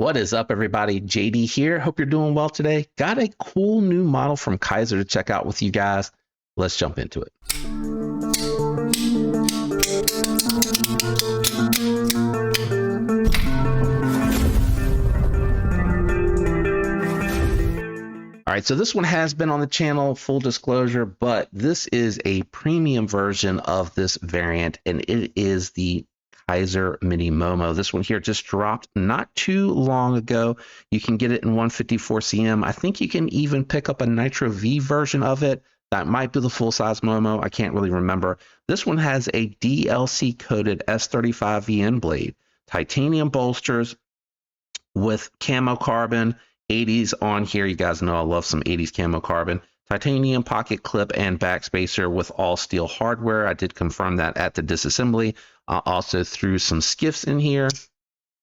What is up, everybody? JD here. Hope you're doing well today. Got a cool new model from Kizer to check out with you guys. Let's jump into it. All right, so this one has been on the channel, full disclosure, but this is a premium version of this variant, and it is the Kizer Mini Momo. This one here just dropped not too long ago. You can get it in 154 cm. I think you can even pick up a Nitro V version of it. That might be the full-size Momo. I can't really remember. This one has a DLC-coated S35VN blade, titanium bolsters with camo carbon, 80s on here. You guys know I love some 80s camo carbon. Titanium pocket clip and backspacer with all steel hardware. I did confirm that at the disassembly. Also threw some skiffs in here.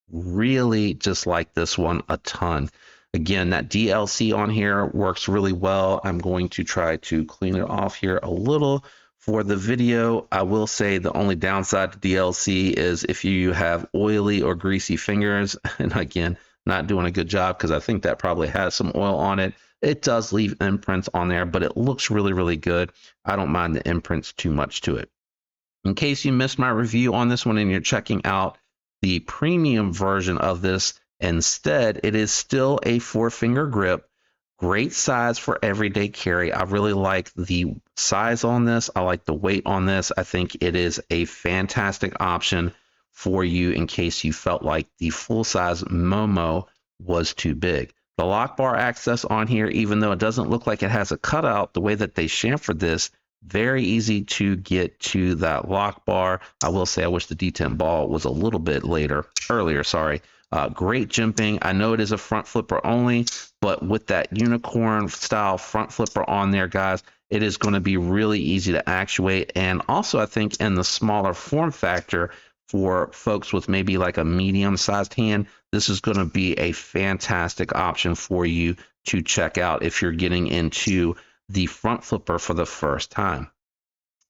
Really just like this one a ton. Again, that DLC on here works really well. I'm going to try to clean it off here a little for the video. I will say the only downside to DLC is if you have oily or greasy fingers, and again, not doing a good job because I think that probably has some oil on it. It does leave imprints on there, but it looks really, really good. I don't mind the imprints too much to it. In case you missed my review on this one and you're checking out the premium version of this, instead, it is still a 4-finger grip. Great size for everyday carry. I really like the size on this. I like the weight on this. I think it is a fantastic option for you in case you felt like the full-size Momo was too big. The lock bar access on here, even though it doesn't look like it has a cutout, the way that they chamfered this, very easy to get to that lock bar. I will say I wish the detent ball was a little bit earlier, sorry. Great jimping. I know it is a front flipper only, but with that unicorn style front flipper on there, guys, it is going to be really easy to actuate. And also, I think in the smaller form factor for folks with maybe like a medium sized hand, this is going to be a fantastic option for you to check out if you're getting into the front flipper for the first time.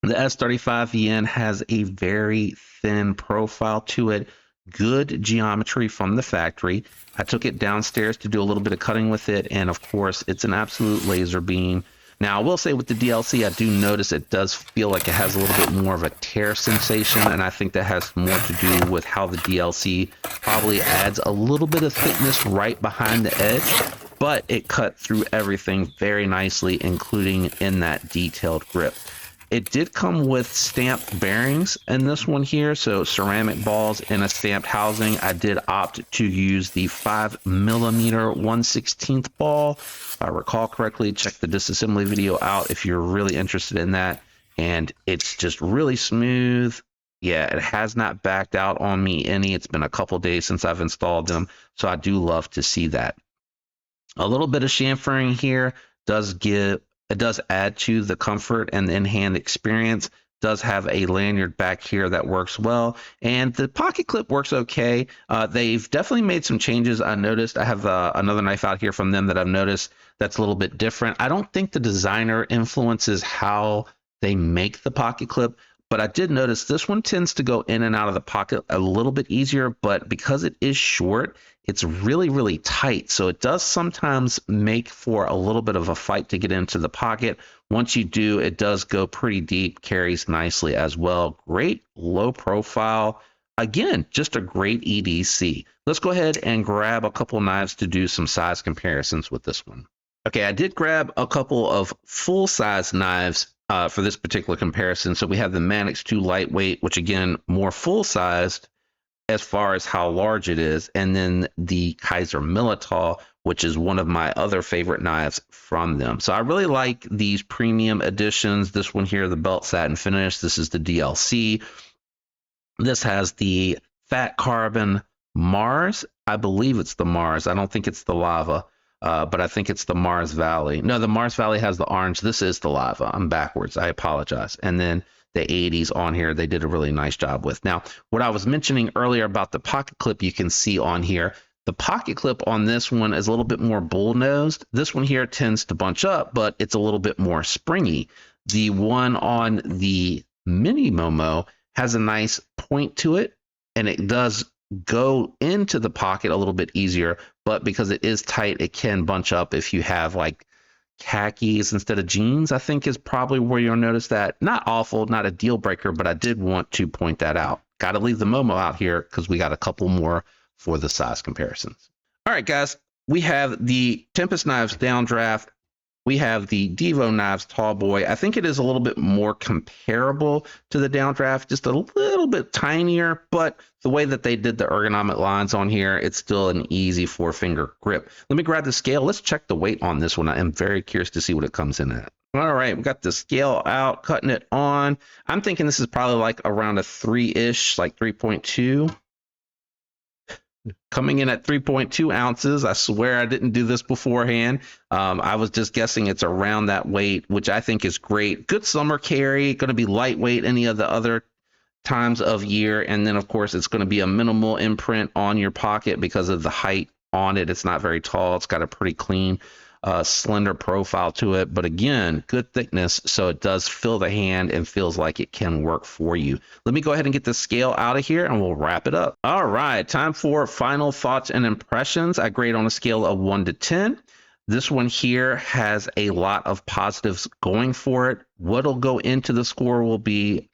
The S35VN has a very thin profile to it. Good geometry from the factory. I took it downstairs to do a little bit of cutting with it, and of course it's an absolute laser beam. Now I will say with the DLC, I do notice it does feel like it has a little bit more of a tear sensation, and I think that has more to do with how the DLC probably adds a little bit of thickness right behind the edge, but it cut through everything very nicely, including in that detailed grip. It did come with stamped bearings in this one here, so ceramic balls in a stamped housing. I did opt to use the 5mm 1/16 ball. If I recall correctly, check the disassembly video out if you're really interested in that. And it's just really smooth. Yeah, it has not backed out on me any. It's been a couple days since I've installed them, so I do love to see that. A little bit of chamfering here does add to the comfort and the in-hand experience. Does have a lanyard back here that works well, and the pocket clip works okay. They've definitely made some changes. I noticed I have another knife out here from them that I've noticed that's a little bit different. I don't think the designer influences how they make the pocket clip, but I did notice this one tends to go in and out of the pocket a little bit easier, but because it is short, it's really, really tight. So it does sometimes make for a little bit of a fight to get into the pocket. Once you do, it does go pretty deep, carries nicely as well. Great low profile. Again, just a great EDC. Let's go ahead and grab a couple knives to do some size comparisons with this one. Okay, I did grab a couple of full-size knives for this particular comparison. So we have the Manix 2 lightweight, which again, more full-sized as far as how large it is, and then the Kizer Militao, which is one of my other favorite knives from them. So I really like these premium editions. This one here, the belt satin finish. This is the DLC. This has the fat carbon Mars. I believe it's the Mars. I don't think it's the lava. But I think it's the Mars Valley. No, the Mars Valley has the orange. This is the lava. I'm backwards. I apologize. And then the 80s on here, they did a really nice job with. Now, what I was mentioning earlier about the pocket clip, you can see on here, the pocket clip on this one is a little bit more bull-nosed. This one here tends to bunch up, but it's a little bit more springy. The one on the Mini Momo has a nice point to it, and it does go into the pocket a little bit easier, but because it is tight, it can bunch up if you have like khakis instead of jeans. I think is probably where you'll notice that. Not awful, not a deal breaker, but I did want to point that out. Got to leave the Momo out here because we got a couple more for the size comparisons. All right, guys, we have the Tempest Knives Downdraft. We have the Devo Knives Tall Boy. I think it is a little bit more comparable to the Downdraft, just a little bit tinier, but the way that they did the ergonomic lines on here, it's still an easy 4-finger grip. Let me grab the scale. Let's check the weight on this one. I am very curious to see what it comes in at. All right, we got the scale out, cutting it on. I'm thinking this is probably like around a 3-ish, like 3.2. Coming in at 3.2 ounces. I swear I didn't do this beforehand. I was just guessing it's around that weight, which I think is great. Good summer carry, going to be lightweight any of the other times of year. And then, of course, it's going to be a minimal imprint on your pocket because of the height on it. It's not very tall. It's got a pretty clean, slender profile to it. But again, good thickness, so it does fill the hand and feels like it can work for you. Let me go ahead and get the scale out of here and we'll wrap it up. All right, time for final thoughts and impressions. I grade on a scale of 1 to 10. This one here has a lot of positives going for it. What'll go into the score will be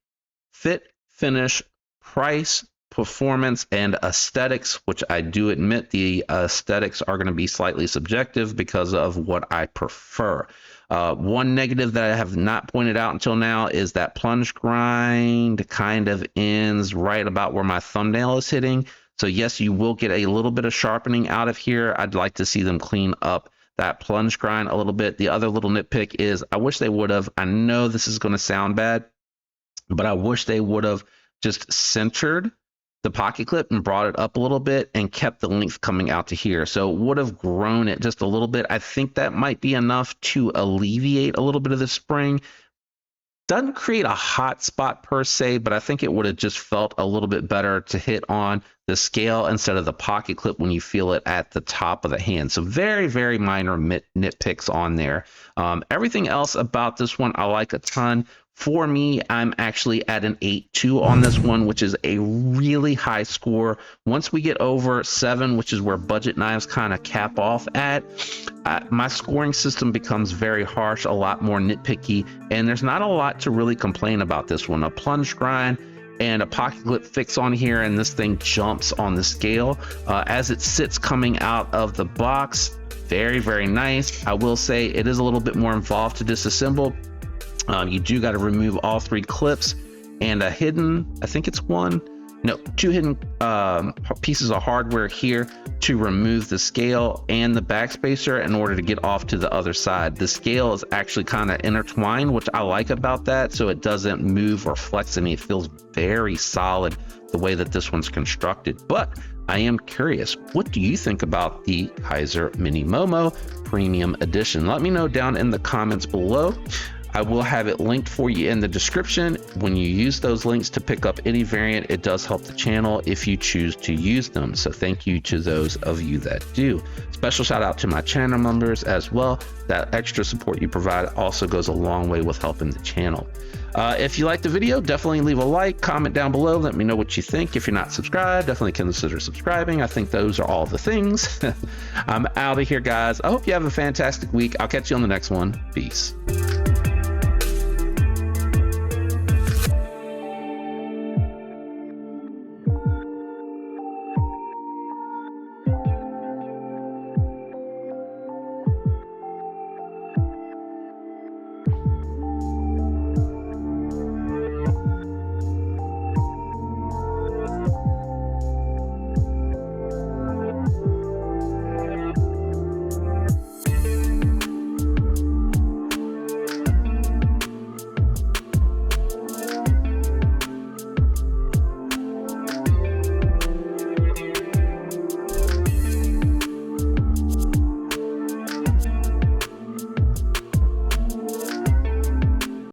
fit, finish, price, performance, and aesthetics, which I do admit the aesthetics are going to be slightly subjective because of what I prefer. One negative that I have not pointed out until now is that plunge grind kind of ends right about where my thumbnail is hitting. So yes, you will get a little bit of sharpening out of here. I'd like to see them clean up that plunge grind a little bit. The other little nitpick is I wish they would have, I know this is going to sound bad, but I wish they would have just centered the pocket clip and brought it up a little bit and kept the length coming out to here. So it would have grown it just a little bit. I think that might be enough to alleviate a little bit of the spring. Doesn't create a hot spot per se, but I think it would have just felt a little bit better to hit on the scale instead of the pocket clip when you feel it at the top of the hand. So very, very minor nitpicks on there. Everything else about this one I like a ton. For me, I'm actually at an 8.2 on this one, which is a really high score. Once we get over 7, which is where budget knives kind of cap off at, my scoring system becomes very harsh, a lot more nitpicky, and there's not a lot to really complain about this one. A plunge grind and a pocket clip fix on here, and this thing jumps on the scale. As it sits coming out of the box, very, very nice. I will say it is a little bit more involved to disassemble. You do got to remove all 3 clips and a hidden, I think it's 2 hidden pieces of hardware here to remove the scale and the backspacer in order to get off to the other side. The scale is actually kind of intertwined, which I like about that, so it doesn't move or flex any. It feels very solid the way that this one's constructed. But I am curious, what do you think about the Kizer Mini Momo Premium Edition? Let me know down in the comments below. I will have it linked for you in the description. When you use those links to pick up any variant, it does help the channel if you choose to use them. So thank you to those of you that do. Special shout out to my channel members as well. That extra support you provide also goes a long way with helping the channel. If you liked the video, definitely leave a like, comment down below. Let me know what you think. If you're not subscribed, definitely consider subscribing. I think those are all the things. I'm out of here, guys. I hope you have a fantastic week. I'll catch you on the next one. Peace.